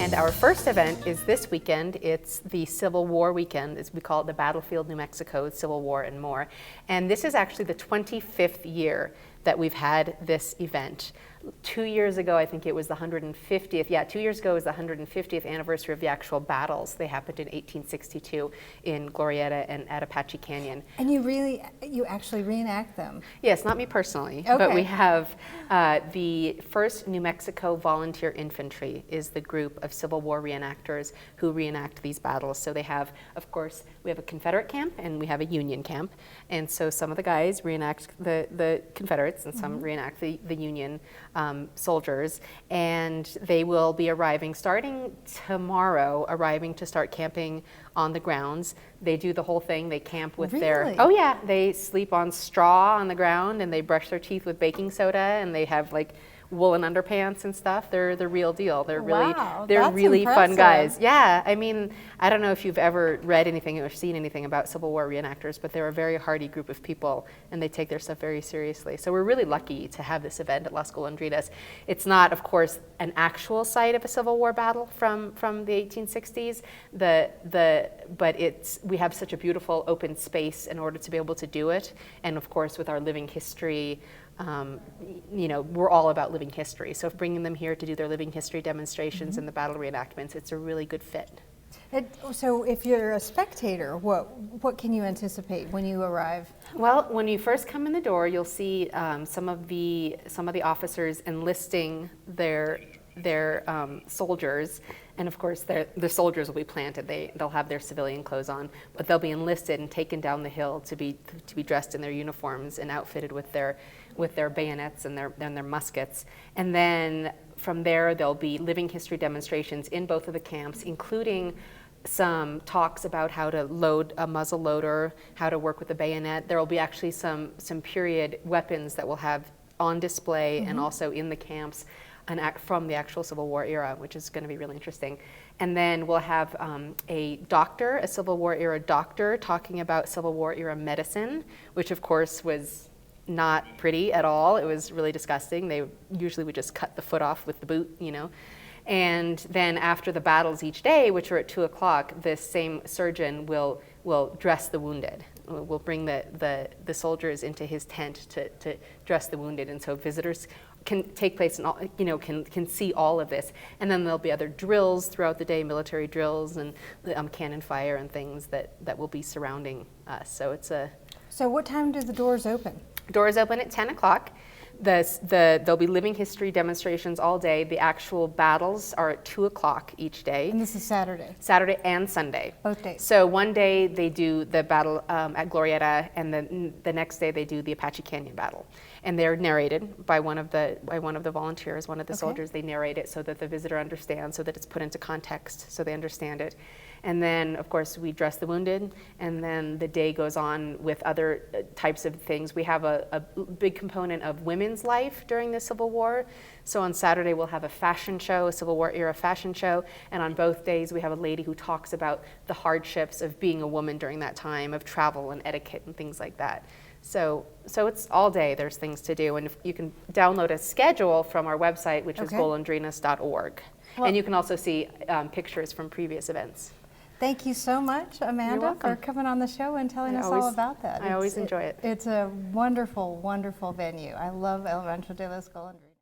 And our first event is this weekend. It's the Civil War weekend. We call it the Battlefield, New Mexico, Civil War and More. And this is actually the 25th year that we've had this event. 2 years ago, I think it was the 150th. Yeah, 2 years ago was the 150th anniversary of the actual battles. They happened in 1862 in Glorieta and at Apache Canyon. And you actually reenact them? Yes, not me personally, okay. But we have the 1st New Mexico Volunteer Infantry is the group of Civil War reenactors who reenact these battles. So they have, of course, we have a Confederate camp and we have a Union camp. And so some of the guys reenact the Confederates and some reenact the Union soldiers, and they will be arriving starting tomorrow, to start camping on the grounds. They do the whole thing. They camp with Really? They sleep on straw on the ground, and they brush their teeth with baking soda, and they have like woolen underpants and stuff. They're the real deal. They're really fun guys. Yeah, I mean, I don't know if you've ever read anything or seen anything about Civil War reenactors, but they're a very hardy group of people, and they take their stuff very seriously. So we're really lucky to have this event at Las Golandrinas. It's not, of course, an actual site of a Civil War battle from the 1860s, but we have such a beautiful open space in order to be able to do it. And of course, with our living history, we're all about living history. So bringing them here to do their living history demonstrations and the battle reenactments, it's a really good fit. So if you're a spectator, what can you anticipate when you arrive? Well, when you first come in the door, you'll see some of the officers enlisting their soldiers, and of course the soldiers will be planted. They'll have their civilian clothes on, but they'll be enlisted and taken down the hill to be dressed in their uniforms and outfitted with their bayonets and their muskets. And then from there, there'll be living history demonstrations in both of the camps, including some talks about how to load a muzzle loader, how to work with the bayonet. There will be actually some period weapons that we'll have on display and also in the camps from the actual Civil War era, which is going to be really interesting. And then we'll have a Civil War era doctor, talking about Civil War era medicine, which of course was not pretty at all. It was really disgusting. They usually would just cut the foot off with the boot, And then after the battles each day, which are at 2 o'clock, this same surgeon will dress the wounded. We'll bring the soldiers into his tent to dress the wounded, and so visitors can take place and can see all of this. And then there'll be other drills throughout the day, military drills and cannon fire and things that will be surrounding us. So what time do the doors open? Doors open at 10 o'clock. There'll be living history demonstrations all day. The actual battles are at 2 o'clock each day. And this is Saturday? Saturday and Sunday. Both days. So one day they do the battle at Glorieta, and then the next day they do the Apache Canyon battle. And they're narrated by one of the volunteers, one of the soldiers. They narrate it so that the visitor understands, so that it's put into context, so they understand it. And then, of course, we dress the wounded, and then the day goes on with other types of things. We have a big component of women's life during the Civil War. So on Saturday, we'll have a fashion show, a Civil War era fashion show, and on both days, we have a lady who talks about the hardships of being a woman during that time, of travel and etiquette and things like that. So it's all day, there's things to do, and you can download a schedule from our website, which is golandrinas.org. Well, and you can also see pictures from previous events. Thank you so much, Amanda, for coming on the show and telling us all about that. I always enjoy it. It's a wonderful, wonderful venue. I love El Rancho de Las Golandrinas.